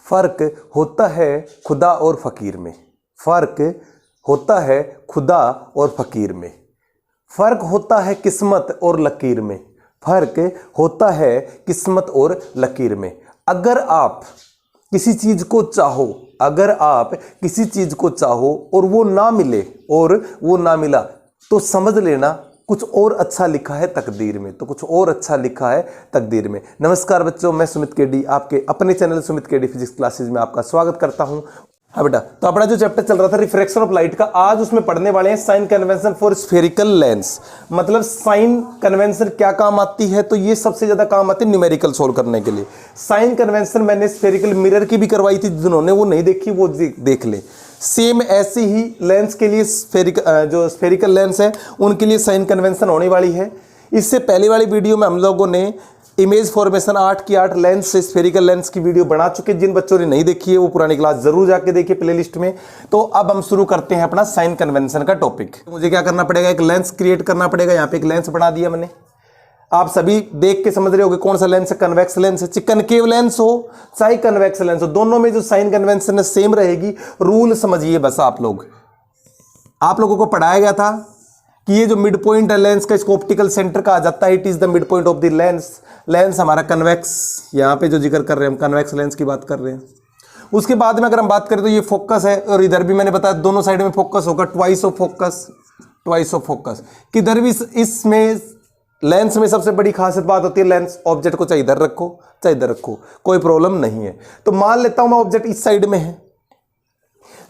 फ़र्क होता है खुदा और फ़कीर में। फ़र्क होता है खुदा और फ़कीर में। फ़र्क होता है किस्मत और लकीर में। फ़र्क होता है किस्मत और लकीर में। अगर आप किसी चीज़ को चाहो, अगर आप किसी चीज़ को चाहो और वो ना मिले और वो ना मिला, तो समझ लेना कुछ और अच्छा लिखा है तकदीर में। तो कुछ और अच्छा लिखा है तकदीर में। नमस्कार बच्चों, मैं सुमित केडी आपके अपने channel Sumit KD physics classes में आपका स्वागत करता हूं। हाँ बेटा, तो अपना जो चैप्टर चल रहा था रिफ्रैक्शन ऑफ लाइट का, आज उसमें पढ़ने वाले हैं sign convention for spherical lens. मतलब साइन कन्वेंशन क्या काम आती है, तो ये सबसे ज्यादा काम आती है न्यूमेरिकल सोल्व करने के लिए। साइन कन्वेंशन मैंने स्फेरिकल मिरर की भी करवाई थी, जिन्होंने वो नहीं देखी वो देख ले। सेम ऐसे ही लेंस के लिए जो स्फेरिकल लेंस है उनके लिए साइन कन्वेंशन होने वाली है। इससे पहले वाली वीडियो में हम लोगों ने इमेज फॉर्मेशन 8 की 8 लेंस से स्फेरिकल लेंस की वीडियो बना चुके। जिन बच्चों ने नहीं देखी है वो पुरानी क्लास जरूर जाके देखिए प्लेलिस्ट में। तो अब हम शुरू करते हैं अपना साइन कन्वेंशन का टॉपिक। मुझे क्या करना पड़ेगा, एक लेंस क्रिएट करना पड़ेगा। यहाँ पे एक लेंस बना दिया मैंने, आप सभी देख के समझ रहे होगे कौन सा लेंस है, कन्वेक्स लेंस है। चाहे कनकेव लेंस हो चाहे कन्वेक्स लेंस हो, दोनों में जो साइन कन्वेंशन है सेम रहेगी। रूल समझिए बस। आप लोगों को पढ़ाया गया था कि ये जो मिड पॉइंट है लेंस का, इसको ऑप्टिकल सेंटर कहा जाता है। It is the mid point of the lens. Lens हमारा कन्वेक्स, यहाँ पे जो जिक्र कर रहे हैं हम कन्वेक्स लेंस की बात कर रहे हैं। उसके बाद में अगर हम बात करें तो ये फोकस है, और इधर भी मैंने बताया दोनों साइड में फोकस होगा। Twice of focus, twice of focus. किधर भी इसमें लेंस में सबसे बड़ी खासियत बात होती है, लेंस ऑब्जेक्ट को चाहे इधर रखो चाहे इधर रखो, कोई प्रॉब्लम नहीं है। तो मान लेता हूं मैं ऑब्जेक्ट इस साइड में है,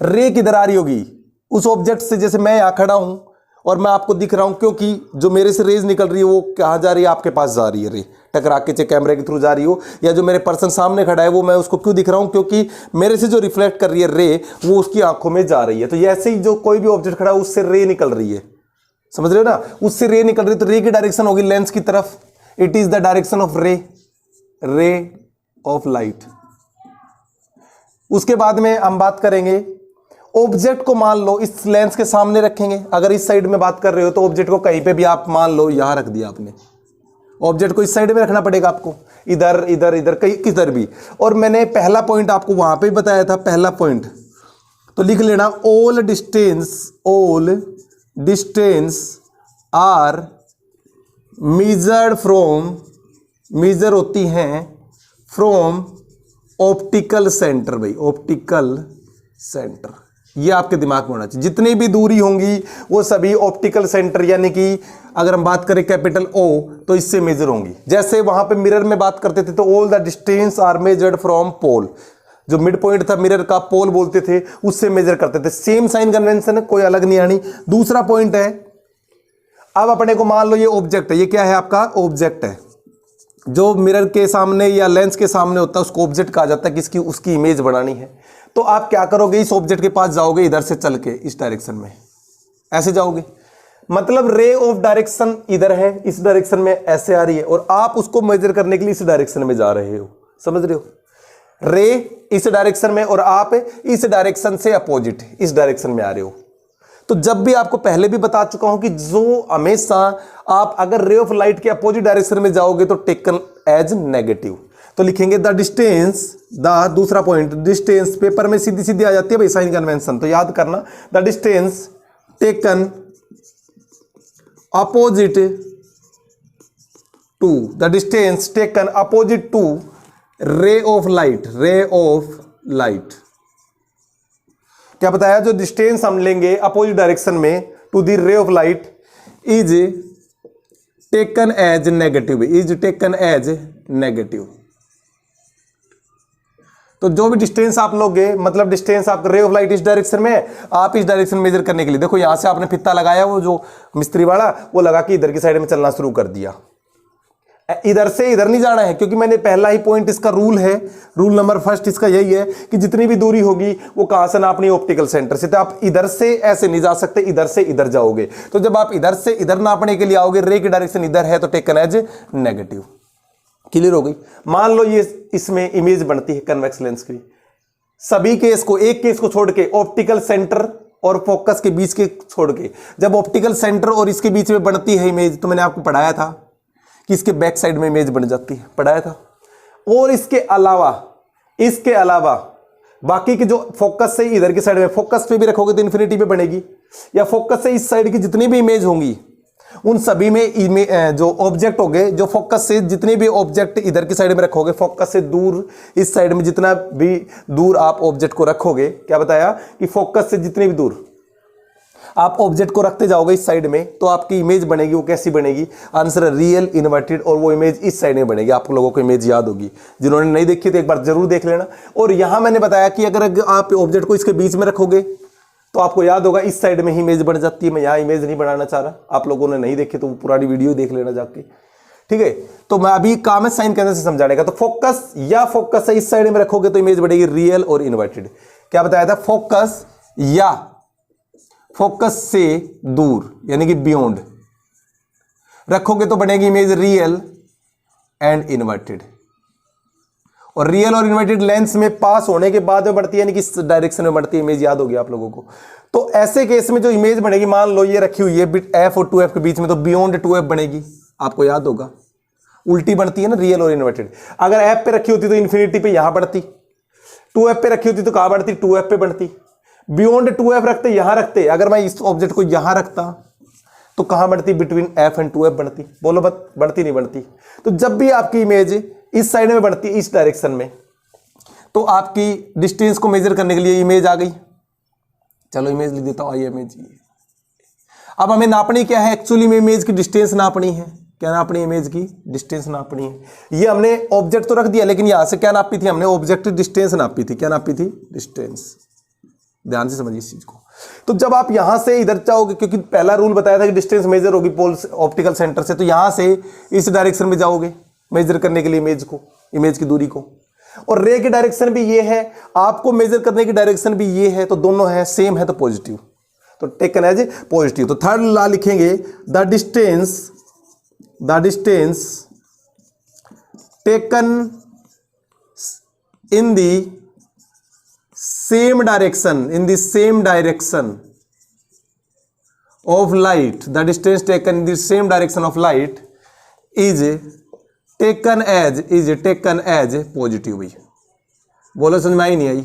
रे किधर आ रही होगी उस ऑब्जेक्ट से। जैसे मैं यहां खड़ा हूं और मैं आपको दिख रहा हूं, क्योंकि जो मेरे से रेज निकल रही है वो कहां जा रही है, आपके पास जा रही है। रे टकरा के चाहे कैमरे के थ्रू जा रही हो, या जो मेरे पर्सन सामने खड़ा है वो मैं उसको क्यों दिख रहा हूं, क्योंकि मेरे से जो रिफ्लेक्ट कर रही है रे वो उसकी आंखों में जा रही है। तो ऐसे ही जो कोई भी ऑब्जेक्ट खड़ा है उससे रे निकल रही है, समझ रहे हो ना, उससे रे निकल रही है। तो रे की डायरेक्शन होगी लेंस की तरफ। It is the direction of रे, रे ऑफ लाइट। उसके बाद में हम बात करेंगे ऑब्जेक्ट को, मान लो इस लेंस के सामने रखेंगे। अगर इस साइड में बात कर रहे हो तो ऑब्जेक्ट को कहीं पे भी आप मान लो यहां रख दिया आपने, ऑब्जेक्ट को इस साइड में रखना पड़ेगा आपको, इधर इधर इधर कहीं किधर भी। और मैंने पहला पॉइंट आपको वहां पे बताया था, पहला पॉइंट तो लिख लेना, all distance are measured from, measure होती हैं फ्रॉम ऑप्टिकल सेंटर। भाई ऑप्टिकल सेंटर, ये आपके दिमाग में होना चाहिए। जितनी भी दूरी होंगी वो सभी ऑप्टिकल सेंटर, यानी कि अगर हम बात करें कैपिटल ओ तो इससे मेजर होंगी। जैसे वहां पे मिरर में बात करते थे तो all the distance are measured from pole, जो मिड पॉइंट था मिरर का, पोल बोलते थे, उससे मेजर करते थे। सेम साइन कन्वेंशन है, कोई अलग नहीं आनी। दूसरा पॉइंट है, अब अपने को मान लो ये ऑब्जेक्ट है, ये क्या है आपका ऑब्जेक्ट है। जो मिरर के सामने या लेंस के सामने होता है उसको ऑब्जेक्ट कहा जाता है, किसकी, उसकी इमेज बनानी है। तो आप क्या करोगे, इस ऑब्जेक्ट के पास जाओगे, इधर से चल के इस डायरेक्शन में ऐसे जाओगे, मतलब रे ऑफ डायरेक्शन इधर है, इस डायरेक्शन में ऐसे आ रही है, और आप उसको मेजर करने के लिए इस डायरेक्शन में जा रहे हो, समझ रहे हो। रे इस डायरेक्शन में और आप इस डायरेक्शन से अपोजिट इस डायरेक्शन में आ रहे हो। तो जब भी आपको पहले भी बता चुका हूं कि जो हमेशा आप अगर रे ऑफ लाइट के अपोजिट डायरेक्शन में जाओगे तो टेकन एज नेगेटिव। तो लिखेंगे द डिस्टेंस, द दूसरा पॉइंट, डिस्टेंस पेपर में सीधी सीधी आ जाती है भाई साइन कन्वेंशन, तो याद करना, the distance taken opposite to, the distance taken opposite to ray of light, ray of light. क्या बताया, जो डिस्टेंस हम लेंगे अपोजिट डायरेक्शन में to the ray of light is taken as negative, is taken as negative. तो जो भी distance आप लोगे, मतलब डिस्टेंस आपका रे ऑफ लाइट इस डायरेक्शन में है, आप इस डायरेक्शन मेजर करने के लिए देखो यहां से आपने फित्ता लगाया, वो जो मिस्त्री वाला वो लगा के इधर की साइड में चलना शुरू कर दिया। इधर से इधर नहीं जाना है, क्योंकि मैंने पहला ही पॉइंट, इसका रूल है, रूल नंबर फर्स्ट इसका यही है कि जितनी भी दूरी होगी वो कहां से नापनी, ऑप्टिकल सेंटर से। तो आप इधर से ऐसे नहीं जा सकते, इधर से इधर जाओगे। तो जब आप इधर से इधर नापने के लिए आओगे, रे की डायरेक्शन इधर है तो टेकन एज नेगेटिव। क्लियर हो गई। मान लो ये इसमें इमेज बनती है कन्वेक्स लेंस की, सभी केस को, एक केस को छोड़ के, ऑप्टिकल सेंटर और फोकस के बीच के छोड़ के, जब ऑप्टिकल सेंटर और इसके बीच में बनती है इमेज, तो मैंने आपको पढ़ाया था कि इसके बैक साइड में इमेज बन जाती है, पढ़ाया था। और इसके अलावा इसके अलावा बाकी की जो फोकस से इधर की साइड में, फोकस पे भी रखोगे तो इन्फिनिटी पे बनेगी, या फोकस से इस साइड की जितनी भी इमेज होंगी उन सभी में जो ऑब्जेक्ट होंगे, जो फोकस से जितने भी ऑब्जेक्ट इधर की साइड में रखोगे, फोकस से दूर इस साइड में जितना भी दूर आप ऑब्जेक्ट को रखोगे, क्या बताया कि फोकस से जितने भी दूर आप ऑब्जेक्ट को रखते जाओगे इस साइड में, तो आपकी इमेज बनेगी। वो कैसी बनेगी? आंसर है रियल इन्वर्टेड, और वो इमेज इस साइड में बनेगी। आप लोगों को इमेज याद होगी, जिन्होंने नहीं देखी तो एक बार जरूर देख लेना। और यहां मैंने बताया कि अगर आप ऑब्जेक्ट को इसके बीच में रखोगे तो आपको याद होगा इस साइड में ही इमेज बन जाती है। मैं यहाँ इमेज नहीं बनाना चाह रहा, आप लोगों ने नहीं देखी तो पुरानी वीडियो देख लेना जाके, ठीक है। तो मैं अभी काम है साइन करने से समझाने का। तो फोकस या फोकस है इस साइड में रखोगे तो इमेज बनेगी रियल और इन्वर्टेड। क्या बताया था? फोकस या फोकस से दूर यानी कि बियॉन्ड रखोगे तो बनेगी इमेज रियल एंड इन्वर्टेड। और रियल और इन्वर्टेड लेंस में पास होने के बाद में बढ़ती है, यानी कि इस डायरेक्शन में बढ़ती है इमेज, याद होगी आप लोगों को। तो ऐसे केस में जो इमेज बनेगी, मान लो ये रखी हुई है बिट एफ और 2f के बीच में, तो बियॉन्ड 2f बनेगी। आपको याद होगा उल्टी बढ़ती है ना रियल और इन्वर्टेड। अगर एफ पे रखी होती तो इन्फिनिटी पे यहां बढ़ती, 2f पे रखी होती तो कहां बढ़ती? 2f पे बढ़ती। बियॉन्ड 2f रखते यहां रखते, अगर मैं इस ऑब्जेक्ट को यहां रखता तो कहां बढ़ती? बिटवीन f एंड 2f बढ़ती। बोलो बढ़ती नहीं बढ़ती? तो जब भी आपकी इमेज इस साइड में बढ़ती है, इस डायरेक्शन में, तो आपकी डिस्टेंस को मेजर करने के लिए इमेज आ गई। चलो इमेज लिख देता हूं, आई इमेज। अब हमें नापनी क्या है? एक्चुअली में इमेज की डिस्टेंस नापनी है। क्या नापनी? इमेज की डिस्टेंस नापनी है। ये हमने ऑब्जेक्ट तो रख दिया, लेकिन यहां से क्या नापी थी? हमने ऑब्जेक्ट डिस्टेंस नापी थी। क्या नापी थी? डिस्टेंस। ध्यान से समझिए इस चीज को। तो जब आप यहां से इधर जाओगे, क्योंकि पहला रूल बताया था कि डिस्टेंस मेजर होगी पोल ऑप्टिकल सेंटर से, तो यहां से इस डायरेक्शन में जाओगे मेजर करने के लिए इमेज को, इमेज की दूरी को। और रे की डायरेक्शन भी ये है, आपको मेजर करने की डायरेक्शन भी ये है, तो दोनों है सेम है, तो पॉजिटिव, तो टेकन एज पॉजिटिव। तो थर्ड लॉ लिखेंगे, the distance taken in the same direction of light, the distance taken in the same direction of light is taken as positive। भाई बोलो, समझ में आई नहीं आई?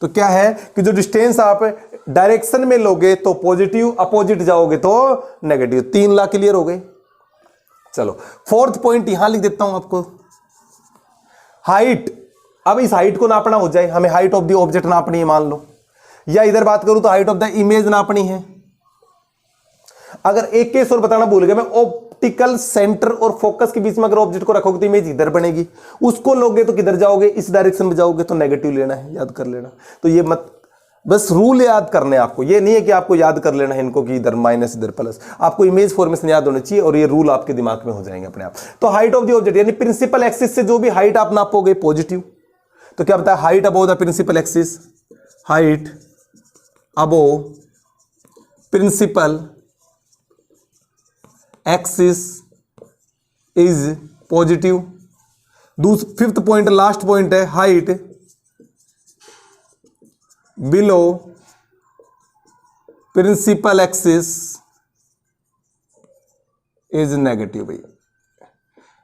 तो क्या है कि जो डिस्टेंस आप डायरेक्शन में लोगे तो पॉजिटिव, अपोजिट जाओगे तो नेगेटिव। 3 लॉ क्लियर हो गए। चलो फोर्थ पॉइंट यहां लिख देता हूं आपको, हाइट। अब इस हाइट को नापना हो जाए, हमें हाइट ऑफ द ऑब्जेक्ट नापनी है मान लो, या इधर बात करूं तो हाइट ऑफ द इमेज नापनी है। अगर एक केस और बताना भूल गया मैं, ऑप्टिकल सेंटर और फोकस के बीच में अगर ऑब्जेक्ट को रखोगे तो इमेज इधर बनेगी, उसको लोगे तो किधर जाओगे? इस डायरेक्शन में जाओगे, तो नेगेटिव लेना है, याद कर लेना। तो ये मत, बस रूल याद करने आपको, ये नहीं है कि आपको याद कर लेना है इनको कि इधर माइनस इधर प्लस, आपको इमेज फॉर्मेशन याद होनी चाहिए और ये रूल आपके दिमाग में हो जाएंगे अपने आप। तो हाइट ऑफ द ऑब्जेक्ट यानी प्रिंसिपल एक्सिस से जो भी हाइट आप नापोगे पॉजिटिव। तो क्या बताया? Height above the principal axis, height above principal axis is positive. Fifth point, last point है, height below principal axis is negative. भाई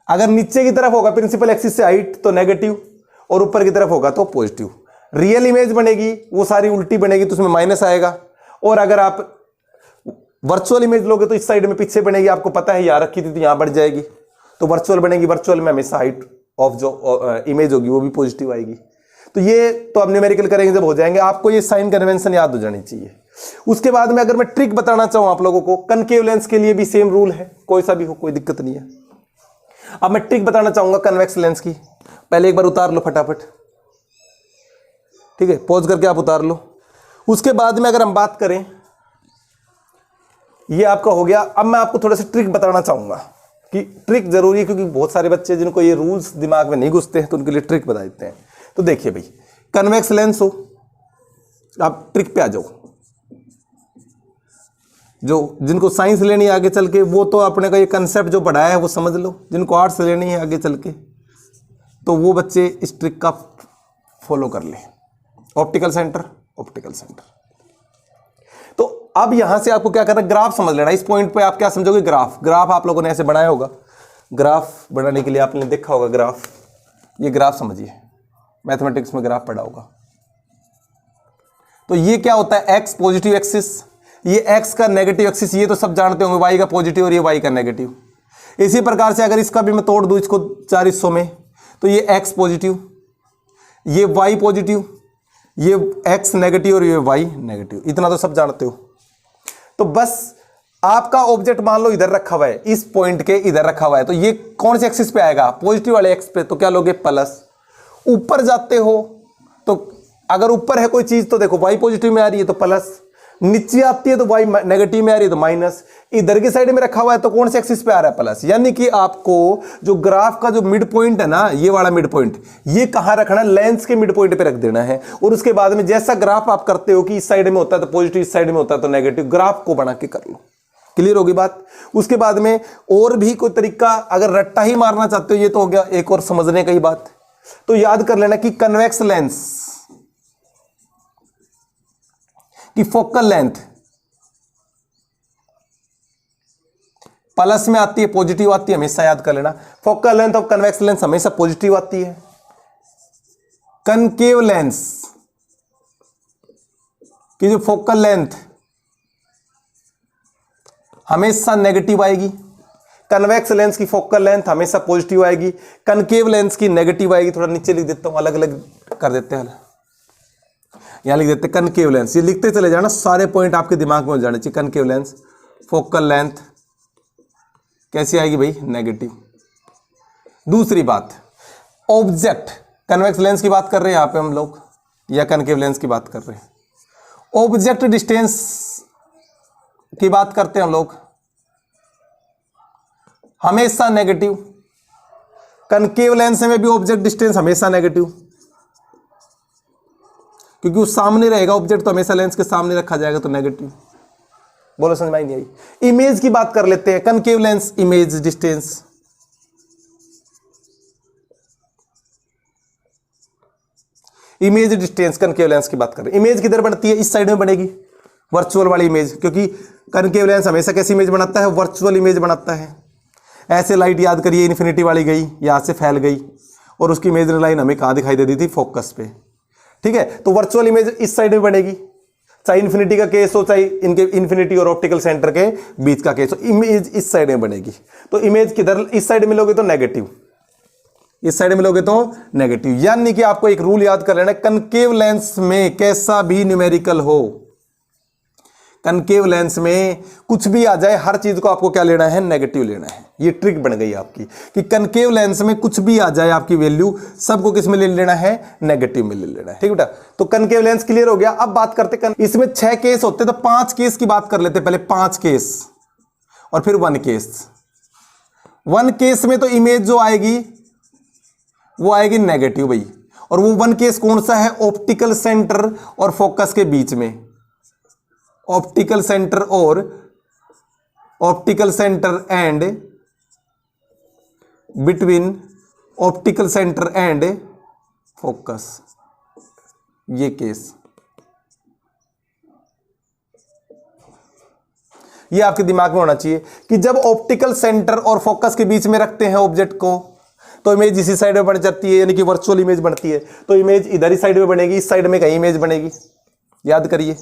अगर नीचे की तरफ होगा प्रिंसिपल एक्सिस से हाइट तो नेगेटिव, और ऊपर की तरफ होगा तो पॉजिटिव। रियल इमेज बनेगी वो सारी उल्टी बनेगी, तो उसमें माइनस आएगा। और अगर आप वर्चुअल इमेज लोगे तो इस साइड में पीछे बनेगी, आपको पता है यहां रखी थी तो यहां बढ़ जाएगी, तो वर्चुअल बनेगी। वर्चुअल में हमेशा हाइट ऑफ जो इमेज होगी वो भी पॉजिटिव आएगी। तो ये तो अब न्यूमेरिकल करेंगे जब हो जाएंगे, आपको ये साइन कन्वेंशन याद हो जानी चाहिए। उसके बाद में अगर मैं ट्रिक बताना चाहूं आप लोगों को, कनकेव लेंस के लिए भी सेम रूल है, कोई सा भी हो कोई दिक्कत नहीं है। अब मैं ट्रिक बताना चाहूंगा कन्वेक्स लेंस की। पहले एक बार उतार लो फटाफट, ठीक है, पॉज करके आप उतार लो। उसके बाद में अगर हम बात करें, ये आपका हो गया। अब मैं आपको थोड़ा सा ट्रिक बताना चाहूंगा कि ट्रिक जरूरी है, क्योंकि बहुत सारे बच्चे जिनको ये रूल्स दिमाग में नहीं घुसते हैं तो उनके लिए ट्रिक बता देते हैं। तो देखिए भाई, कन्वेक्स लेंस हो, आप ट्रिक पे आ जाओ। जो जिनको साइंस लेनी है आगे चल के, वो तो अपने का ये कंसेप्ट जो पढ़ाया है वो समझ लो। जिनको आर्ट्स लेनी है आगे चल के, तो वो बच्चे इस ट्रिक का फॉलो कर ले। Optical centre, optical centre. तो अब यहां से आपको क्या करना है, ग्राफ समझ लेना। इस पॉइंट पे आप क्या समझोगे? ग्राफ आप लोगों ने ऐसे बनाया होगा। ग्राफ बनाने के लिए आपने देखा होगा ग्राफ, ये ग्राफ समझिए। मैथमेटिक्स में ग्राफ पढ़ा होगा। तो ये क्या होता है, एक्स पॉजिटिव एक्सिस, ये एक्स का नेगेटिव एक्सिस, ये तो सब जानते होंगे, वाई का पॉजिटिव और ये वाई का नेगेटिव। इसी प्रकार से अगर इसका भी मैं तोड़ दूं इसको 4 हिस्सों में, तो ये एक्स पॉजिटिव, ये वाई पॉजिटिव, ये एक्स नेगेटिव और ये वाई नेगेटिव, इतना तो सब जानते हो। तो बस आपका ऑब्जेक्ट मान लो इधर रखा हुआ है, इस पॉइंट के इधर रखा हुआ है, तो ये कौन से एक्सिस पे आएगा, पॉजिटिव वाले एक्स पे, तो क्या लोगे प्लस। ऊपर जाते हो तो अगर ऊपर है कोई चीज तो देखो वाई पॉजिटिव में आ रही है तो प्लस, नीचे आती है तो वाई नेगेटिव में आ रही है तो माइनस, इधर की साइड में रखा हुआ है तो कौन से एक्सिस पे आ रहा है प्लस। यानी कि आपको जो ग्राफ का जो मिड पॉइंट है ना, ये वाला मिड पॉइंट, ये कहां रखना है, लेंस के मिड पॉइंट पे रख देना है। और उसके बाद में जैसा ग्राफ आप करते हो कि इस साइड में होता है तो पॉजिटिव, इस साइड में होता है तो नेगेटिव, ग्राफ को बना के कर लो। क्लियर होगी बात। उसके बाद में और भी कोई तरीका अगर रट्टा ही मारना चाहते हो, ये तो हो गया एक और समझने की बात। तो याद कर लेना कि कन्वेक्स लेंस की फोकल लेंथ प्लस में आती है, पॉजिटिव आती है, हमेशा याद कर लेना। Focal length of convex lens हमेशा पॉजिटिव आती है। कनकेव लेंस की जो फोकल लेंथ हमेशा नेगेटिव आएगी, कन्वेक्स लेंस की फोकल लेंथ हमेशा पॉजिटिव आएगी, कनकेव लेंस की नेगेटिव आएगी। थोड़ा नीचे लिख देता हूं, अलग अलग कर देते हैं, यहां लिख देते हैं कनकेव लेंस। ये लिखते चले जाना, सारे पॉइंट आपके दिमाग में हो जाने चाहिए। कनकेव लेंस फोकल लेंथ कैसी आएगी भाई, नेगेटिव। दूसरी बात, ऑब्जेक्ट, कन्वेक्स लेंस की बात कर रहे हैं यहां पे हम लोग या कनकेव लेंस की बात कर रहे हैं। ऑब्जेक्ट डिस्टेंस की बात करते हैं हम लोग, हमेशा नेगेटिव। कनकेव लेंस में भी ऑब्जेक्ट डिस्टेंस हमेशा नेगेटिव, क्योंकि वो सामने रहेगा ऑब्जेक्ट, तो हमेशा लेंस के सामने रखा जाएगा तो नेगेटिव। बोलो समझ में आई नहीं आई। इमेज की बात कर लेते हैं, concave lens image distance, image distance concave lens की बात कर रहे हैं। इमेज किधर बनती है, इस साइड में बनेगी, वर्चुअल वाली इमेज, क्योंकि कनकेव लेंस हमेशा कैसी इमेज बनाता है, वर्चुअल इमेज बनाता है। ऐसे लाइट याद करिए, इन्फिनिटी वाली गई, यहां से फैल गई और उसकी इमेजिनरी लाइन हमें कहां दिखाई देती थी, फोकस पे। ठीक है, तो वर्चुअल इमेज इस साइड में बनेगी, चाहे इन्फिनिटी का केस हो, चाहे इनके इन्फिनिटी और ऑप्टिकल सेंटर के बीच का केस हो, इमेज इस साइड में बनेगी। तो इमेज किधर, इस साइड में लोगे तो नेगेटिव, इस साइड में लोगे तो नेगेटिव। यानी कि आपको एक रूल याद कर लेना, कनकेव लेंस में कैसा भी न्यूमेरिकल हो, कनकेव लेंस में कुछ भी आ जाए, हर चीज को आपको क्या लेना है, नेगेटिव लेना है। ये ट्रिक बन गई आपकी कि कनकेव लेंस में कुछ भी आ जाए आपकी वैल्यू, सबको किस में ले लेना है, नेगेटिव में ले लेना है। ठीक बेटा, तो कनकेव लेंस क्लियर हो गया। अब बात करते, इसमें 6 केस होते तो 5 केस की बात कर लेते, पहले 5 केस और फिर 1 केस। 1 केस में तो इमेज जो आएगी वो आएगी नेगेटिव भाई, और वो 1 केस कौन सा है, ऑप्टिकल सेंटर और फोकस के बीच में, ऑप्टिकल सेंटर और optical centre and between optical centre and focus, ये केस, ये आपके दिमाग में होना चाहिए कि जब ऑप्टिकल सेंटर और फोकस के बीच में रखते हैं ऑब्जेक्ट को तो इमेज इसी साइड में बन जाती है, यानी कि वर्चुअल इमेज बनती है। तो इमेज इधर ही साइड में बनेगी, इस साइड में कहीं इमेज बनेगी। याद करिए,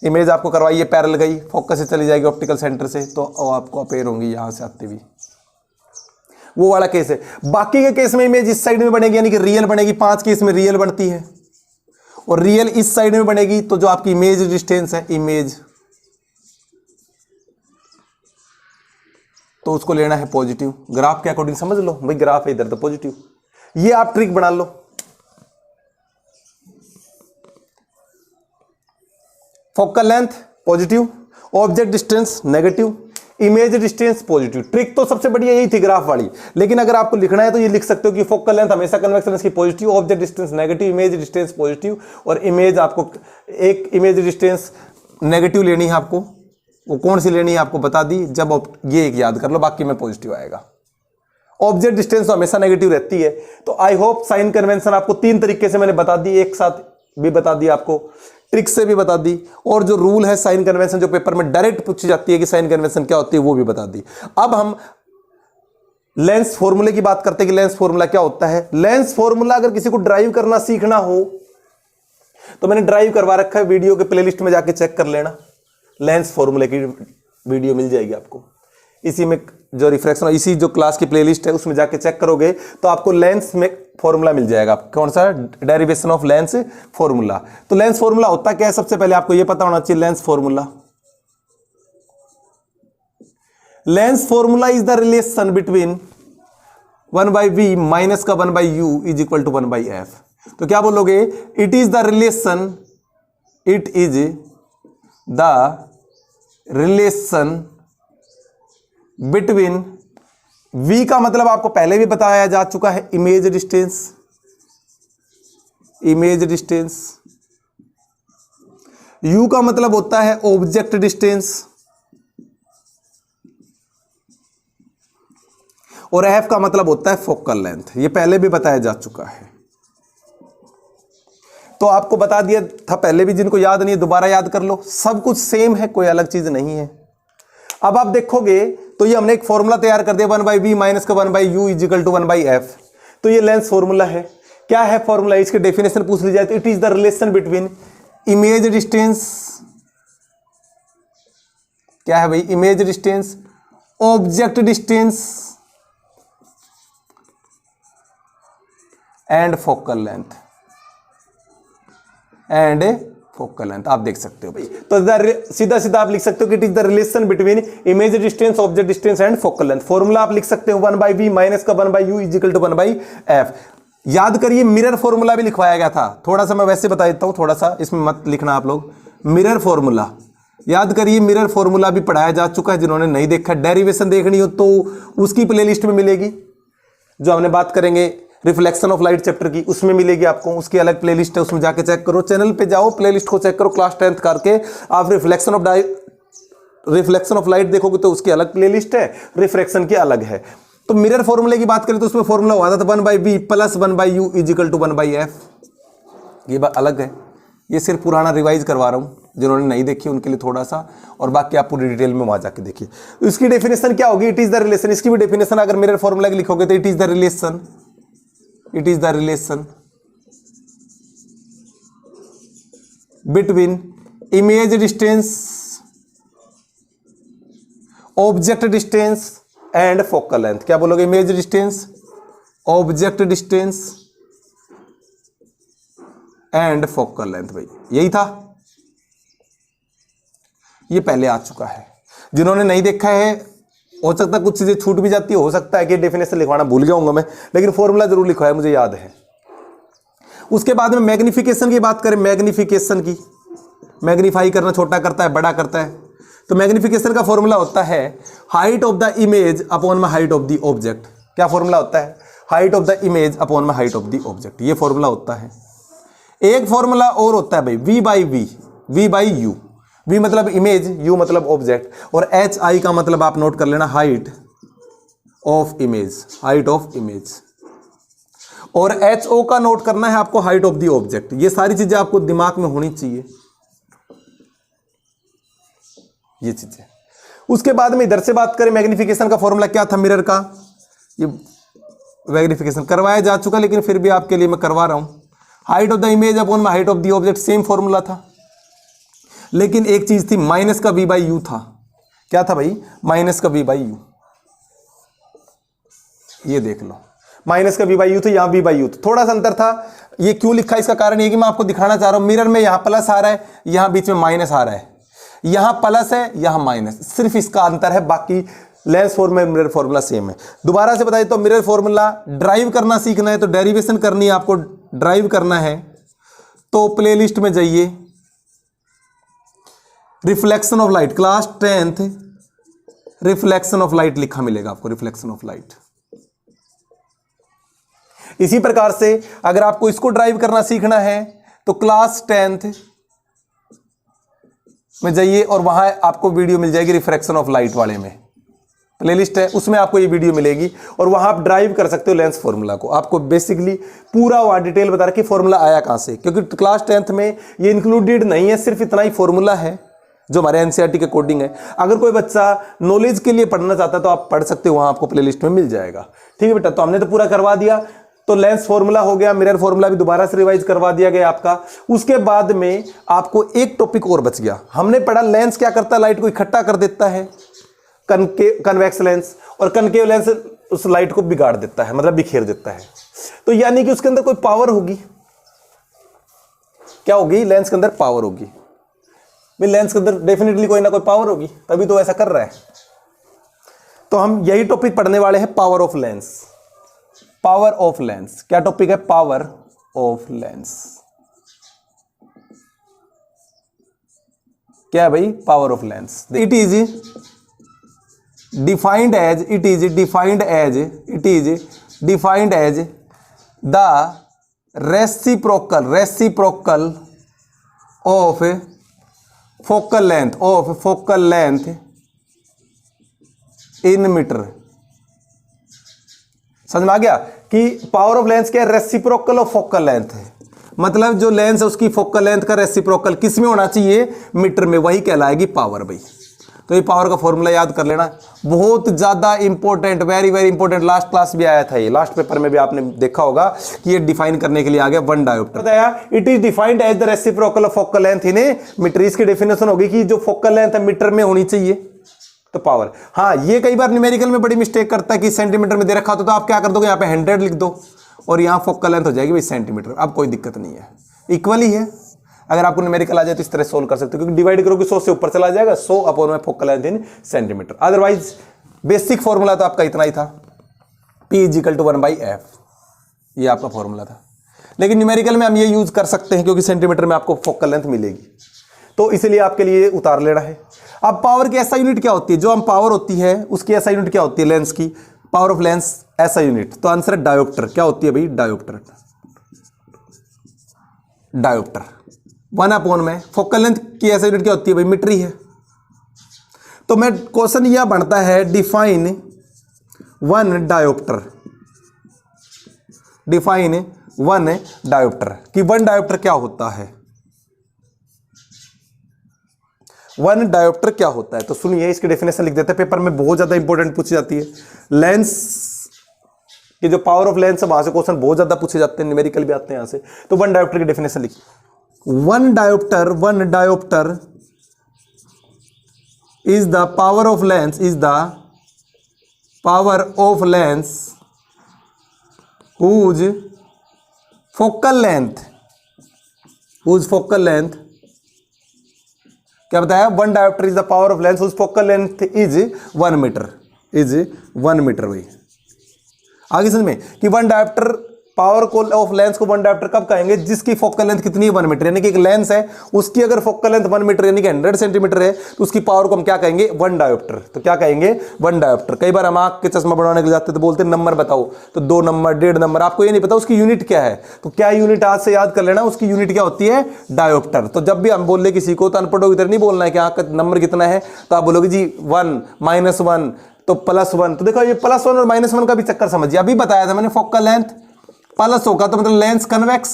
इमेज आपको करवाइए, पैरेलल गई, फोकस से चली जाएगी ऑप्टिकल सेंटर से, तो आपको अपेयर होंगी यहां से आते हुए, वो वाला केस है। बाकी के केस में इमेज इस साइड में बनेगी, यानी कि रियल बनेगी। 5 केस में रियल बनती है और रियल इस साइड में बनेगी, तो जो आपकी इमेज डिस्टेंस है, इमेज, तो उसको लेना है पॉजिटिव। ग्राफ के अकॉर्डिंग समझ लो भाई, ग्राफ है इधर तो पॉजिटिव। ये आप ट्रिक बना लो। Focal length positive, object distance negative, image distance positive. Trick तो सबसे बढ़िया यही थी ग्राफ वाली, लेकिन अगर आपको लिखना है तो ये लिख सकते हो कि फोकल लेंथ हमेशा कन्वेक्स लेंस की positive, object distance negative, image distance positive, और इमेज आपको एक इमेज डिस्टेंस नेगेटिव लेनी है आपको। वो कौन सी लेनी है आपको बता दी, जब ये एक याद कर लो, बाकी में पॉजिटिव आएगा। ऑब्जेक्ट डिस्टेंस तो हमेशा नेगेटिव रहती है। तो आई होप साइन कन्वेंशन आपको 3 तरीके से मैंने बता दी, एक साथ भी बता दी आपको, ट्रिक से भी बता दी, और जो रूल है साइन कन्वेंशन जो पेपर में डायरेक्ट पूछी जाती है कि साइन कन्वेंशन क्या होती है, वो भी बता दी। अब हम लेंस फॉर्मूले की बात करते हैं कि लेंस फॉर्मूला क्या होता है। लेंस फॉर्मूला अगर किसी को ड्राइव करना सीखना हो तो मैंने ड्राइव करवा रखा है, वीडियो के प्लेलिस्ट में जाके चेक कर लेना, लेंस फॉर्मूले की वीडियो मिल जाएगी आपको। इसी में जो रिफ्रैक्शन, इसी जो क्लास की प्लेलिस्ट है उसमें जाके चेक करोगे तो आपको लेंस में फॉर्मूला मिल जाएगा। कौन सा? Derivation of lens formula. तो लेंस फॉर्मूला होता क्या है, सबसे पहले आपको यह पता होना चाहिए। Lens formula, lens formula is the relation between 1/v minus का 1/u is equal to 1/f। तो क्या बोलोगे? It is the relation, it is the relation between, v का मतलब आपको पहले भी बताया जा चुका है, image distance, image distance. u का मतलब होता है ऑब्जेक्ट डिस्टेंस, और f का मतलब होता है फोकल लेंथ। ये पहले भी बताया जा चुका है, तो आपको बता दिया था पहले भी, जिनको याद नहीं है दोबारा याद कर लो। सब कुछ सेम है, कोई अलग चीज नहीं है। अब आप देखोगे तो ये हमने एक फॉर्मूला तैयार कर दिया, 1/v माइनस का 1/u is equal to 1/f। तो ये लेंस फॉर्मूला है। क्या है फॉर्मूला? इसके डेफिनेशन पूछ ली जाए तो it is the relation between image distance, क्या है भाई? Image distance, object distance and focal length, and focal length. आप देख सकते हो भाई, तो सीधा सीधा आप लिख सकते हो कि it is the relation between image distance, object distance and focal length. Formula आप लिख सकते हो 1/v माइनस का 1/u is equal to 1/f। याद करिए मिरर फॉर्मूला भी लिखवाया गया था, थोड़ा सा मैं वैसे बता देता हूं, थोड़ा सा इसमें मत लिखना आप लोग। मिरर फॉर्मूला याद करिए, मिरर फॉर्मूला भी पढ़ाया जा चुका है। जिन्होंने नहीं देखा, डेरिवेशन देखनी हो तो उसकी प्लेलिस्ट में मिलेगी। जो हमने बात करेंगे रिफ्लेक्शन ऑफ लाइट चैप्टर की, उसमें मिलेगी आपको, उसकी अलग प्लेलिस्ट है, उसमें जाके चेक करो। चैनल पे जाओ, प्लेलिस्ट को चेक करो, क्लास 10th करके आप रिफ्लेक्शन ऑफ लाइट देखोगे तो उसकी अलग प्लेलिस्ट है, रिफ्रैक्शन की अलग है। तो मिरर फॉर्मूले की बात करें तो उसमें फॉर्मूला हुआ था 1/v plus 1/u is equal to 1/f। ये बात अलग है, ये सिर्फ पुराना रिवाइज करवा रहा हूँ, जिन्होंने नहीं देखी उनके लिए थोड़ा सा, और बाकी आप पूरी डिटेल में वहां जाके देखिए। तो इसकी डेफिनेशन क्या होगी? It is the relation. इसकी भी डेफिनेशन अगर मिरर फॉर्मूला की लिखोगे तो it is the relation, it is the relation between image distance, object distance and focal length। क्या बोलोगे? image distance, object distance and focal length। भाई यही था, ये पहले आ चुका है। जिन्होंने नहीं देखा है, हो सकता है कुछ चीजें छूट भी जाती है, हो सकता है कि डेफिनेशन लिखवाना भूल गया हूंगा मैं, लेकिन फॉर्मूला जरूर लिखा है, मुझे याद है। उसके बाद में मैग्निफिकेशन की बात करें, मैग्निफिकेशन की, मैग्नीफाई करना, छोटा करता है, बड़ा करता है। तो मैग्निफिकेशन का फॉर्मूला होता है height of the image upon में हाइट ऑफ द ऑब्जेक्ट। क्या फॉर्मूला होता है? Height of the image upon में हाइट ऑफ द ऑब्जेक्ट। ये फॉर्मूला होता है। एक फॉर्मूला और होता है भाई v/u। v मतलब इमेज, u मतलब ऑब्जेक्ट, और hi का मतलब आप नोट कर लेना height of image, height of image, और ho का नोट करना है आपको हाइट ऑफ द ऑब्जेक्ट। ये सारी चीजें आपको दिमाग में होनी चाहिए, ये चीजें। उसके बाद में इधर से बात करें, मैग्निफिकेशन का फॉर्मूला क्या था मिरर का? ये मैग्निफिकेशन करवाया जा चुका, लेकिन फिर भी आपके लिए मैं करवा रहा हूं। Height of the image upon में height of the object, same formula था, लेकिन एक चीज थी, माइनस का v/u था। क्या था भाई? माइनस का v/u। ये देख लो, माइनस का v/u था, यहां v/u था, थोड़ा सा अंतर था। ये क्यों लिखा? इसका कारण ये कि मैं आपको दिखाना चाह रहा हूं, मिरर में यहां प्लस आ रहा है, यहां बीच में माइनस आ रहा है, यहां प्लस है, यहां माइनस, सिर्फ इसका अंतर है, बाकी lens formula mirror formula same है। दोबारा से बताइए तो मिरर फॉर्मूला ड्राइव करना सीखना है तो डेरिवेशन करनी है आपको, ड्राइव करना है तो प्लेलिस्ट में जाइए, reflection of light, class 10th reflection of light लिखा मिलेगा आपको, रिफ्लेक्शन ऑफ लाइट। इसी प्रकार से अगर आपको इसको ड्राइव करना सीखना है तो क्लास 10th में जाइए और वहां आपको वीडियो मिल जाएगी रिफ्रैक्शन ऑफ लाइट वाले में, प्लेलिस्ट है, उसमें आपको ये वीडियो मिलेगी और वहां आप ड्राइव कर सकते हो लेंस फॉर्मूला को। आपको बेसिकली पूरा वहां डिटेल बता रहा कि फॉर्मूला आया कहां से, क्योंकि क्लास 10th में ये इंक्लूडेड नहीं है, सिर्फ इतना ही फॉर्मूला है, जो हमारे एनसीईआरटी के कोडिंग है। अगर कोई बच्चा नॉलेज के लिए पढ़ना चाहता है तो आप पढ़ सकते हो, वहां आपको प्लेलिस्ट में मिल जाएगा। ठीक है बेटा, तो हमने तो पूरा करवा दिया। तो लेंस फॉर्मूला हो गया, मिरर फॉर्मूला भी दोबारा से रिवाइज करवा दिया गया आपका। उसके बाद में आपको एक टॉपिक और बच गया। हमने पढ़ा लेंस क्या करता है, लाइट को इकट्ठा कर देता है, कन्वेक्स लेंस, और कनकेव लेंस उस लाइट को बिगाड़ देता है, मतलब बिखेर देता है। तो यानी कि उसके अंदर कोई पावर होगी। क्या होगी? लेंस के अंदर पावर होगी। लेंस के अंदर डेफिनेटली कोई ना कोई पावर होगी, तभी तो ऐसा कर रहा है। तो हम यही टॉपिक पढ़ने वाले हैं, power of lens. Power of lens क्या टॉपिक है? Power of lens. क्या है भाई? Power of lens. It is defined as the reciprocal of focal length in metre. समझ में आ गया कि पावर ऑफ लेंस क्या है? रेसिप्रोकल ऑफ फोकल लेंथ है। मतलब जो लेंस है उसकी फोकल लेंथ का रेसिप्रोकल किस में होना चाहिए? मीटर में। वही कहलाएगी पावर भाई। तो ये पावर का फॉर्मूला याद कर लेना, बहुत ज्यादा important, very very important. Last class भी आया था ये, लास्ट पेपर में भी आपने देखा होगा कि ये डिफाइन करने के लिए आ गया 1 डायोप्टर। बताया it is defined as the reciprocal of focal length in a metre. इसकी डेफिनेशन होगी कि जो फोकल लेंथ है मीटर में होनी चाहिए, तो पावर। हाँ, ये कई बार न्यूमेरिकल में बड़ी मिस्टेक करता है कि सेंटीमीटर में दे रखा तो आप क्या कर दोगे, यहाँ पे 100 लिख दो और यहाँ फोकल लेंथ हो जाएगी भाई सेंटीमीटर। अब कोई दिक्कत नहीं है, इक्वल ही है। अगर आपको न्यूमेरिकल आ जाए तो इस तरह सोल्व कर सकते हो, क्योंकि डिवाइड करोगे 100 से ऊपर चला जाएगा, 100 अपॉन में focal length in centimetre. Otherwise basic formula तो आपका इतना ही था, P = 1/f, ये आपका फॉर्मूला था। लेकिन न्यूमेरिकल में हम ये यूज कर सकते हैं क्योंकि सेंटीमीटर में आपको फोकल लेंथ मिलेगी, तो इसलिए आपके लिए उतार लेना है। अब पावर की ऐसा यूनिट क्या होती है? जो हम पावर होती है उसकी ऐसा यूनिट क्या होती है? लेंस की पावर ऑफ लेंस ऐसा यूनिट, तो आंसर है डायोप्टर। क्या होती है भाई? डायोप्टर। 1 में फोकल लेंथ की ऐसा यूनिट क्या होती है भाई? मीटर ही है। तो मैं क्वेश्चन यह बनता है, डिफाइन 1 डायोप्टर। डिफाइन 1 डायोप्टर कि 1 डायोप्टर क्या होता है? 1 डायोप्टर क्या होता है? तो सुनिए, इसकी डेफिनेशन लिख देते हैं, पेपर में बहुत ज्यादा इंपॉर्टेंट पूछी जाती है। लेंस की जो पावर ऑफ लेंस है वहां से क्वेश्चन बहुत ज्यादा पूछे जाते हैं, न्यूमेरिकल भी आते हैं यहां से। तो 1 डायोप्टर की डेफिनेशन लिख, 1 dioptre is the power of lens whose focal length क्या बताया? 1 dioptre is the power of lens whose focal length is 1 metre भाई। आगे समझ में कि 1 डायोप्टर पावर को ऑफ लेंस को 1 डायोप्टर कब कहेंगे? जिसकी फोकल लेंथ कितनी है? 1 मीटर। यानी कि एक लेंस है, उसकी अगर फोकल लेंथ 1 मीटर यानी कि 100 सेंटीमीटर है, तो उसकी पावर को हम क्या कहेंगे? 1 डायोप्टर। तो क्या कहेंगे? 1 डायोप्टर। कई बार हम आंख के चश्मा बनवाने के लिए जाते हैं तो बोलते हैं नंबर बताओ, तो 2 नंबर, 1.5 नंबर। आपको ये नहीं पता उसकी यूनिट क्या है, तो क्या यूनिट आज से याद कर लेना, उसकी यूनिट क्या होती है? डायोप्टर। तो जब भी हम बोल रहे किसी को, तो अनपढ़ों की तरह नहीं बोलना है कि आंख का नंबर कितना है, तो आप बोलोगे जी 1 -1 तो +1। तो देखो ये +1 और -1 का भी चक्कर समझिए। अभी बताया था मैंने, फोकल लेंथ प्लस होगा तो मतलब लेंस कन्वेक्स,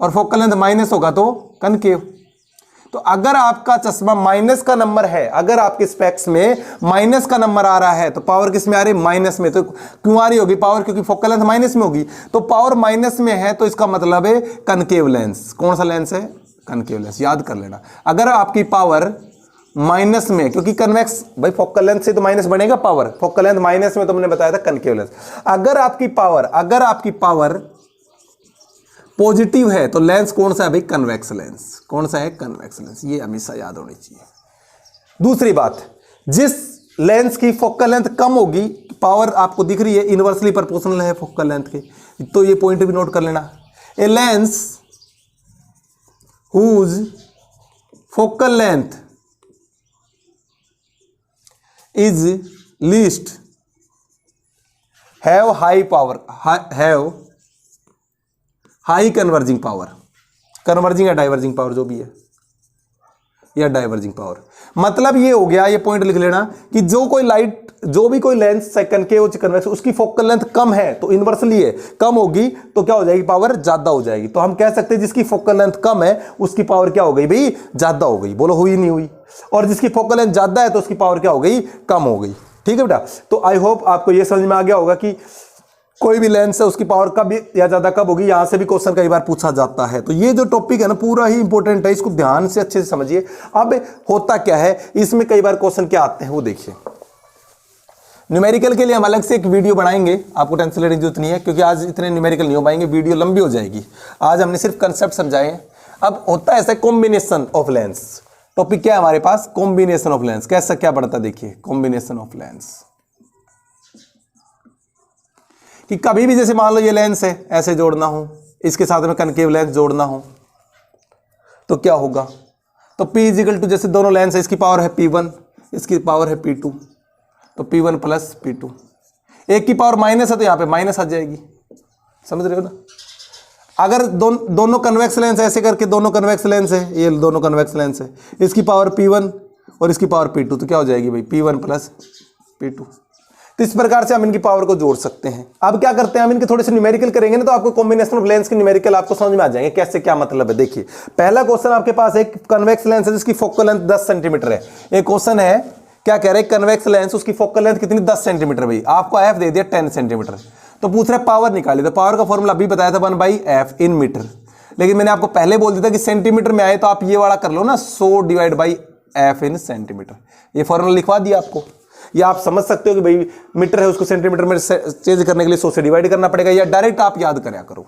और फोकल लेंथ माइनस होगा तो कनकेव। तो अगर आपका चश्मा माइनस का नंबर है, अगर आपके स्पेक्स में माइनस का नंबर आ रहा है, तो पावर किस में आ रही है? माइनस में। तो क्यों आ रही होगी पावर? क्योंकि फोकल लेंथ माइनस में होगी। तो पावर माइनस में है तो इसका मतलब है कनकेव लेंस। कौन सा लेंस है? Concave lens. याद कर लेना। अगर आपकी पावर माइनस में, क्योंकि कन्वेक्स भाई फोकल लेंथ से तो माइनस बनेगा पावर, फोकल लेंथ माइनस में, तो मैंने बताया था कनकेव लेंस। अगर आपकी पावर पॉजिटिव है तो लेंस कौन सा है भाई? Convex lens. कौन सा है? Convex lens. ये हमेशा याद होनी चाहिए। दूसरी बात, जिस लेंस की फोकल लेंथ कम होगी, पावर आपको दिख रही है इनवर्सली प्रोपोर्शनल है फोकल लेंथ के, तो ये पॉइंट भी नोट कर लेना। A lens whose focal length is least have high power, have high converging power, converging या diverging power जो भी है, या डाइवर्जिंग पावर। मतलब ये हो गया, ये पॉइंट लिख लेना कि जो भी कोई लेंस कनकेव कन्वेक्स उसकी फोकल लेंथ कम है तो इनवर्सली है, कम होगी तो क्या हो जाएगी, पावर ज्यादा हो जाएगी। तो हम कह सकते हैं जिसकी फोकल लेंथ कम है उसकी पावर क्या हो गई भाई, ज्यादा हो गई। बोलो हुई नहीं हुई? और जिसकी फोकल लेंथ ज्यादा है तो उसकी पावर क्या हो गई, कम हो गई। ठीक है बेटा, तो आई होप आपको यह समझ में आ गया होगा कि कोई भी लेंस है उसकी पावर कब या ज्यादा कब होगी। यहां से भी क्वेश्चन कई बार पूछा जाता है। तो ये जो टॉपिक है ना पूरा ही इंपॉर्टेंट है, इसको ध्यान से अच्छे से समझिए। अब होता क्या है इसमें, कई बार क्वेश्चन क्या आते हैं वो देखिए। न्यूमेरिकल के लिए हम अलग से एक वीडियो बनाएंगे, आपको टेंशन लेने की जरूरत नहीं है क्योंकि आज इतने न्यूमेरिकल नहीं हो पाएंगे, वीडियो लंबी हो जाएगी। आज हमने सिर्फ कंसेप्ट समझाए। अब होता है ऐसा कॉम्बिनेशन ऑफ लेंस। टॉपिक क्या है हमारे पास, कॉम्बिनेशन ऑफ लेंस। कैसा क्या पढ़ता देखिए, कॉम्बिनेशन ऑफ लेंस। कि कभी भी जैसे मान लो ये लेंस है, ऐसे जोड़ना हो, इसके साथ में कनकेव लेंस जोड़ना हो तो क्या होगा। तो P इजिकल टू, जैसे दोनों लेंस है, इसकी पावर है P1, इसकी पावर है P2, तो P1 प्लस P2। एक की पावर माइनस है तो यहाँ पे माइनस आ जाएगी, समझ रहे हो ना। अगर दोनों कन्वेक्स लेंस ऐसे करके, दोनों कन्वेक्स लेंस है, ये दोनों कन्वेक्स लेंस है, इसकी पावर P1 और इसकी पावर P2, तो क्या हो जाएगी भाई, P1 प्लस P2। तो इस प्रकार से हम इनकी पावर को जोड़ सकते हैं। अब क्या करते हैं, हम इनके थोड़े से न्यूमेरिकल करेंगे ना, तो आपको कॉम्बिनेशन ऑफ लेंस के न्यूमेरिकल आपको समझ में आ जाएंगे कैसे क्या मतलब है। देखिए पहला क्वेश्चन आपके पास एक कन्वेक्स लेंस है जिसकी फोकल लेंथ 10 सेंटीमीटर है। एक क्वेश्चन है क्या कह रहे हैं, कन्वेक्स लेंस उसकी फोकल लेंथ कितनी, 10 सेंटीमीटर। भाई आपको एफ दे दिया 10 सेंटीमीटर, तो पूछ रहे पावर निकाली। तो पावर का फॉर्मूला अभी बताया था 1/f इन मीटर, लेकिन मैंने आपको पहले बोल दिया था कि सेंटीमीटर में आए तो आप ये वाला कर लो ना, 100 divide by f in centimetre. ये फॉर्मूला लिखवा दिया आपको। या आप समझ सकते हो कि भाई मीटर है उसको सेंटीमीटर में चेंज करने के लिए 100 से डिवाइड करना पड़ेगा, या डायरेक्ट आप याद करया करो।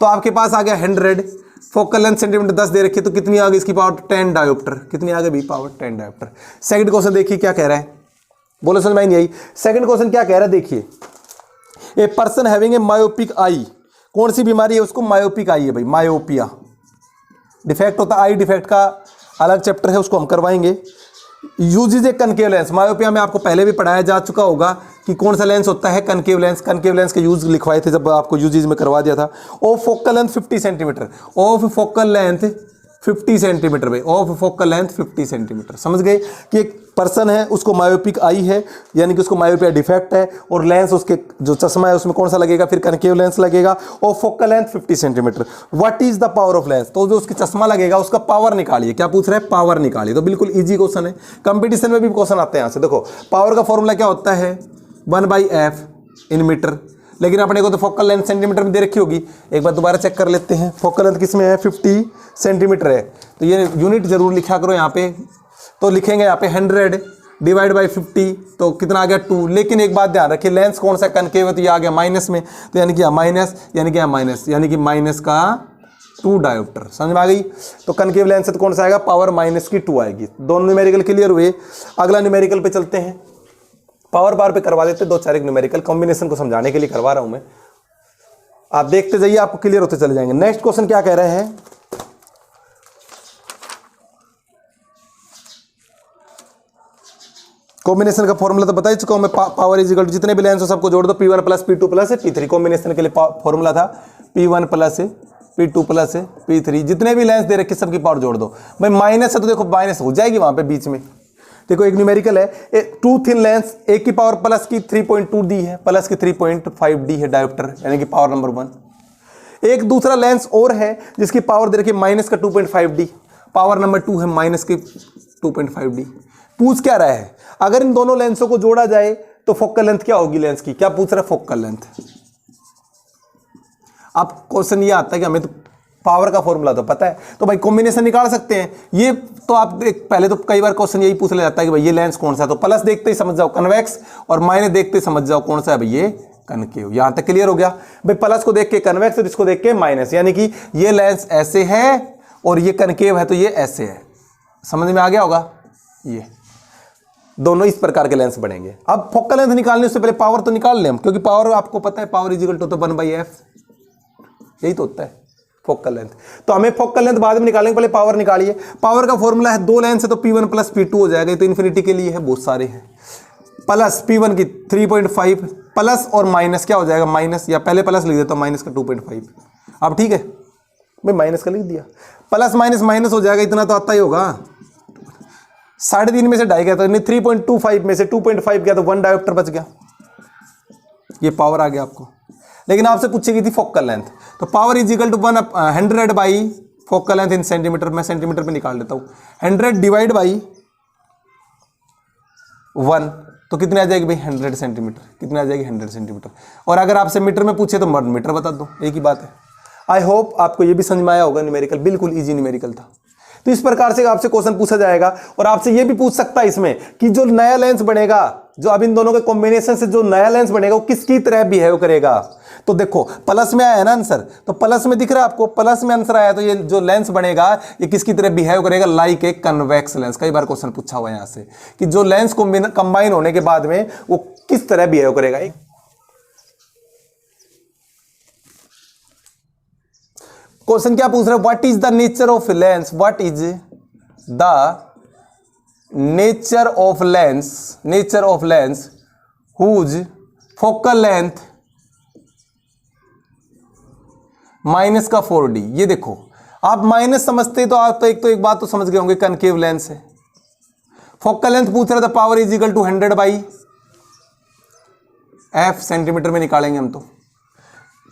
तो आपके पास आ गया 100, फोकल लेंथ सेंटीमीटर 10 दे रखी है, तो कितनी आ गई इसकी पावर, 10 डायोप्टर। कितनी आ गई भाई, पावर 10 डायोप्टर। सेकंड क्वेश्चन देखिए क्या कह रहा है, बोलो समझ में नहीं आई। सेकंड क्वेश्चन क्या कह रहा है देखिए, a person having a myopic eye, कौन सी बीमारी है उसको, मायोपिक आई है भाई, मायोपिया डिफेक्ट होता है। आई डिफेक्ट का अलग चैप्टर है, उसको हम करवाएंगे। यूजेज ए कनकेव लेंस, मायोपिया में आपको पहले भी पढ़ाया जा चुका होगा कि कौन सा लेंस होता है, कनकेव लेंस। कनकेव लेंस के यूज लिखवाए थे जब आपको यूजेज में करवा दिया था। Of focal length 50 centimetre, of focal length 50 centimetre भाई, ऑफ फोकल लेंथ 50 सेंटीमीटर। समझ गए कि एक पर्सन है उसको मायोपिक आई है, यानी कि उसको मायोपिया डिफेक्ट है, और लेंस उसके जो चश्मा है उसमें कौन सा लगेगा, फिर कनकेव लेंस लगेगा, और focal length 50 centimetre. What is the power of lens, तो जो उसके चश्मा लगेगा उसका पावर निकालिए। क्या पूछ रहे हैं, पावर निकालिए। तो बिल्कुल इजी क्वेश्चन है, कंपटीशन में भी क्वेश्चन आते हैं यहाँ से। देखो पावर का फॉर्मूला क्या होता है, 1/f इन मीटर, लेकिन अपने को तो फोकल लेंथ सेंटीमीटर में दे रखी होगी। एक बार दोबारा चेक कर लेते हैं, फोकल लेंथ किस में है, 50 सेंटीमीटर है, तो ये यूनिट जरूर लिखा करो यहाँ पे। तो लिखेंगे यहाँ पे 100 डिवाइड बाई 50, तो कितना आ गया 2। लेकिन एक बात ध्यान रखिए, लेंस कौन सा कनकेव है, तो ये आ गया माइनस में, तो यानी कि माइनस, यानी कि माइनस, यानी कि माइनस का 2 डायोप्टर। समझ में आ गई। तो कनकेव लेंस से तो कौन सा आएगा, पावर माइनस की 2 आएगी। दोनों न्यूमेरिकल क्लियर हुए। अगला न्यूमेरिकल पे चलते हैं, पावर बार पे करवा देते, 2-4 एक न्यूमेरिकल कॉम्बिनेशन को समझाने के लिए करवा रहा हूं मैं, आप देखते जाइए, आपको क्लियर होते चले जाएंगे। नेक्स्ट क्वेश्चन क्या कह रहे हैं, कॉम्बिनेशन का फॉर्मूला तो बता ही चुका हूं मैं, पावर इज इक्वल टू जितने भी लेंस हो सबको जोड़ दो, P1 plus P2 plus P3। Combination के लिए फॉर्मूला था P1 plus P2 plus P3, जितने भी लेंस दे रखे सबकी पावर जोड़ दो। भाई माइनस है तो देखो माइनस हो जाएगी वहां पे बीच में। देखो एक न्यूमेरिकल है, 2 थिन लेंस, एक की पावर प्लस की 3.2 दी है, प्लस की 3.5 डी है डायोप्टर, यानी कि पावर नंबर 1। एक दूसरा लेंस और है जिसकी पावर दे रखी माइनस का 2.5 डी, पावर नंबर 2 है माइनस की 2.5 डी। पूछ क्या रहा है, अगर इन दोनों लेंसों को जोड़ा जाए तो फोकल लेंथ क्या होगी लेंस की, क्या पूछ रहा है, फोकल लेंथ। अब क्वेश्चन ये आता है कि हमें तो पावर का फॉर्मूला तो पता है, तो भाई कॉम्बिनेशन निकाल सकते हैं। ये तो आप पहले तो कई बार क्वेश्चन यही पूछ लिया जाता है कि भाई ये लेंस कौन सा है, तो प्लस देखते ही समझ जाओ कन्वेक्स, और माइनस देखते ही समझ जाओ कौन सा है भाई, ये कनकेव। यहां तक क्लियर हो गया भाई, प्लस को देख के कन्वेक्स और इसको देख के माइनस, यानी कि ये लेंस ऐसे है और ये कनकेव है तो ये ऐसे है। समझ में आ गया होगा, ये दोनों इस प्रकार के लेंस बनेंगे। अब फोकल लेंथ निकालने से पहले पावर तो निकाल लें हम, क्योंकि पावर आपको पता है, power is equal to 1/f, यही तो होता है फोकल लेंथ। तो हमें फोकल लेंथ बाद में निकालेंगे, पहले पावर निकालिए। पावर का फॉर्मूला है 2 लेंस है तो P1 प्लस P2 हो जाएगा, तो इन्फिनिटी के लिए है, बहुत सारे हैं। प्लस P1 की 3.5 प्लस और माइनस क्या हो जाएगा, माइनस, या पहले प्लस लिख देता हूं, माइनस का 2.5। अब ठीक है, मैं माइनस का लिख दिया, प्लस माइनस माइनस हो जाएगा, इतना तो आता ही होगा। 3.5 में से 2.5 गया तो 3.25 में से 2.5 गया तो 1 डायोप्टर बच गया, ये पावर आ गया आपको। लेकिन आपसे पूछी गई थी फोकल लेंथ, तो power is equal to 100 by focal length in centimetre, मैं सेंटीमीटर पे निकाल लेता हूँ। 100 डिवाइड बाई 1 तो कितने आ जाएगी भाई 100 सेंटीमीटर, कितने आ जाएगी 100 सेंटीमीटर। और अगर आपसे मीटर में पूछे तो मीटर बता दो, एक ही बात है। आई होप आपको ये भी समझ में आया होगा, न्यूमेरिकल बिल्कुल इजी न्यूमेरिकल था। तो इस प्रकार से आपसे क्वेश्चन पूछा जाएगा और आपसे ये भी पूछ सकता है इसमें कि जो नया लेंस बनेगा, जो अब इन दोनों के कॉम्बिनेशन से जो नया लेंस बनेगा वो किसकी तरह बिहेव करेगा। तो देखो प्लस में आया है ना आंसर, तो प्लस में दिख रहा है आपको, प्लस में आंसर आया, तो ये जो लेंस बनेगा ये किसकी तरह बिहेव करेगा, लाइक ए कन्वेक्स लेंस। कई बार क्वेश्चन पूछा हुआ है यहां से कि जो लेंस कंबाइन होने के बाद में वो किस तरह बिहेव करेगा। क्वेश्चन क्या पूछ रहा है, what is the nature of lens, what is the nature of lens whose focal length minus का 4D। ये देखो आप माइनस समझते तो आप तो एक बात तो समझ गए होंगे, कनकेव लेंस है। फोकल लेंथ पूछ रहा था, power is equal to 100 by f, centimetre में निकालेंगे हम, तो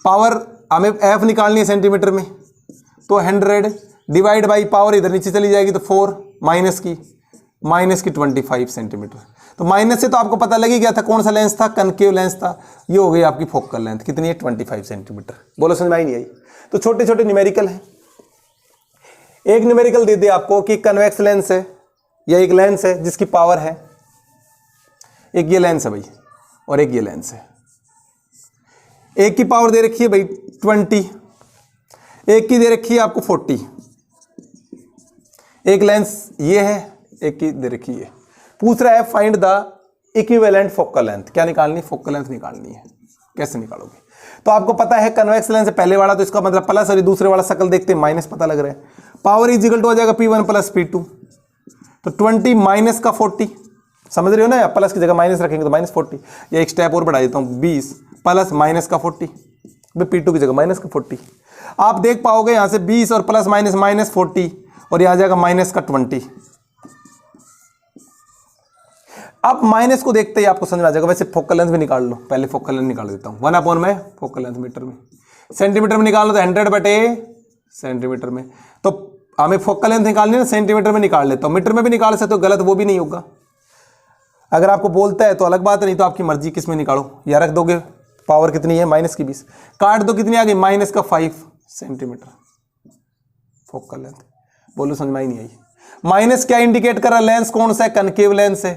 पावर हमें f निकालनी है सेंटीमीटर में, तो 100 डिवाइड बाई पावर इधर नीचे चली जाएगी तो 4 माइनस की 25 सेंटीमीटर। तो माइनस से तो आपको पता लग ही गया था कौन सा लेंस था, कनकेव लेंस था। ये हो गई आपकी फोकल लेंथ, कितनी है 25 सेंटीमीटर। बोलो समझ में आई नहीं आई। तो छोटे छोटे न्यूमेरिकल हैं। एक न्यूमेरिकल दे दे आपको कि कन्वेक्स लेंस है या एक लेंस है जिसकी पावर है, एक ये लेंस है भाई और एक ये लेंस है। एक की पावर दे रखी है भाई 20, एक की दे रखी है आपको 40। एक लेंस ये है, एक की दे रखी है। पूछ रहा है find the equivalent focal length. क्या निकालनी, फोकल लेंथ निकालनी है। कैसे निकालोगे, तो आपको पता है कन्वेक्स लेंस है पहले वाला, तो इसका मतलब प्लस, और दूसरे वाला शकल देखते माइनस पता लग रहा है। पावर इज इक्वल टू हो जाएगा P1 प्लस P2, तो 20 माइनस का 40, समझ रहे हो ना, या प्लस की जगह माइनस रखेंगे तो माइनस 40। या एक स्टेप और बढ़ा देता हूँ, 20 प्लस माइनस का 40, P2 की जगह माइनस का 40। आप देख पाओगे यहाँ से 20 और प्लस माइनस 40, और यहाँ जाएगा माइनस का 20। अब माइनस को देखते ही आपको समझ में आ जाएगा। वैसे फोकल लेंथ भी निकाल लो, पहले फोकल लेंथ निकाल देता हूँ। 1 में फोकल लेंथ मीटर में, सेंटीमीटर में निकाल लो तो 100 बटे सेंटीमीटर में। तो हमें फोकल लेंथ निकालनी है, सेंटीमीटर में निकाल लेता हूँ। मीटर में भी निकाल सकते हो, गलत वो भी नहीं होगा। अगर आपको बोलता है तो अलग बात है, नहीं तो आपकी मर्जी किस में निकालो। या रख दोगे पावर कितनी है माइनस की 20, काट दो कितनी आ गई माइनस का 5 सेंटीमीटर फोकल लेंथ। बोलो समझ में ही नहीं आई। माइनस क्या इंडिकेट कर रहा है, लेंस कौन सा है, कनकेव लेंस है।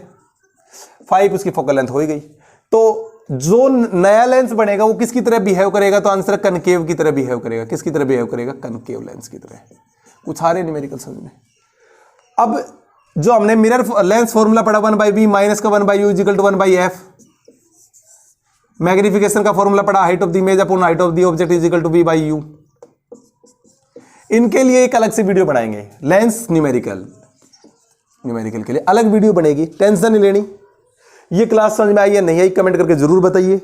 5 उसकी फोकल लेंथ हो ही गई। तो जो नया लेंस बनेगा वो किसकी तरह बिहेव करेगा, तो आंसर कनकेव की तरह बिहेव करेगा। किसकी तरह बिहेव करेगा, कनकेव लेंस की तरह। कुछ आ रहे न्यूमेरिकल समझ में। अब जो हमने मिरर लेंस फॉर्मूला पढ़ा 1/b माइनस का 1/u equal to 1/f, magnification का फॉर्मूला पढ़ा height of the image upon height of the object is equal to v/u। इनके लिए एक अलग से वीडियो बनाएंगे। लेंस न्यूमेरिकल के लिए अलग वीडियो बनेगी, टेंशन नहीं लेनी। ये क्लास समझ में आई या नहीं आई कमेंट करके जरूर बताइए।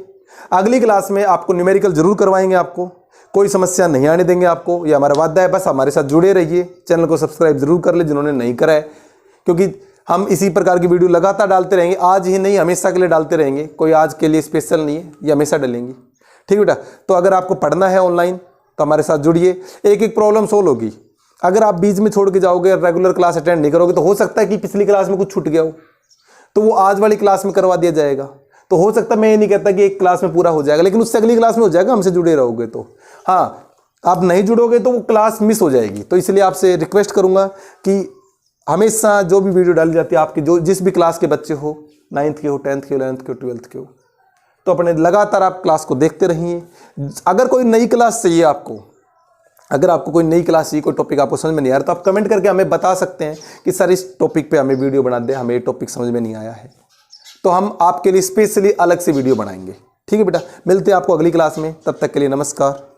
अगली क्लास में आपको न्यूमेरिकल जरूर करवाएंगे, आपको कोई समस्या नहीं आने देंगे आपको, ये हमारा वादा है। बस हमारे साथ जुड़े रहिए, चैनल को सब्सक्राइब जरूर कर ले जिन्होंने नहीं करा है, क्योंकि हम इसी प्रकार की वीडियो लगातार डालते रहेंगे। आज ही नहीं, हमेशा के लिए डालते रहेंगे। कोई आज के लिए स्पेशल नहीं है, ये हमेशा डलेंगी। ठीक बेटा। तो अगर आपको पढ़ना है ऑनलाइन तो हमारे साथ जुड़िए, एक एक प्रॉब्लम सोल्व होगी। अगर आप बीच में छोड़ के जाओगे, रेगुलर क्लास अटेंड नहीं करोगे, तो हो सकता है कि पिछली क्लास में कुछ छूट गया हो, तो वो आज वाली क्लास में करवा दिया जाएगा। तो हो सकता है, मैं ये नहीं कहता कि एक क्लास में पूरा हो जाएगा, लेकिन उससे अगली क्लास में हो जाएगा, हमसे जुड़े रहोगे तो। हाँ, आप नहीं जुड़ोगे तो वो क्लास मिस हो जाएगी। तो इसलिए आपसे रिक्वेस्ट करूंगा कि हमेशा जो भी वीडियो डाली जाती है आपकी, जो जिस भी क्लास के बच्चे हो, 9th के हो, 10th के हो, 11th के हो, 12th के हो, तो अपने लगातार आप क्लास को देखते रहिए। अगर कोई नई क्लास चाहिए आपको, अगर आपको कोई नई क्लास चाहिए, कोई टॉपिक आपको समझ में नहीं आ रहा, तो आप कमेंट करके हमें बता सकते हैं कि सर इस टॉपिक पे हमें वीडियो बना दें, हमें ये टॉपिक समझ में नहीं आया है, तो हम आपके लिए स्पेशली अलग से वीडियो बनाएंगे। ठीक है बेटा, मिलते हैं आपको अगली क्लास में। तब तक के लिए नमस्कार।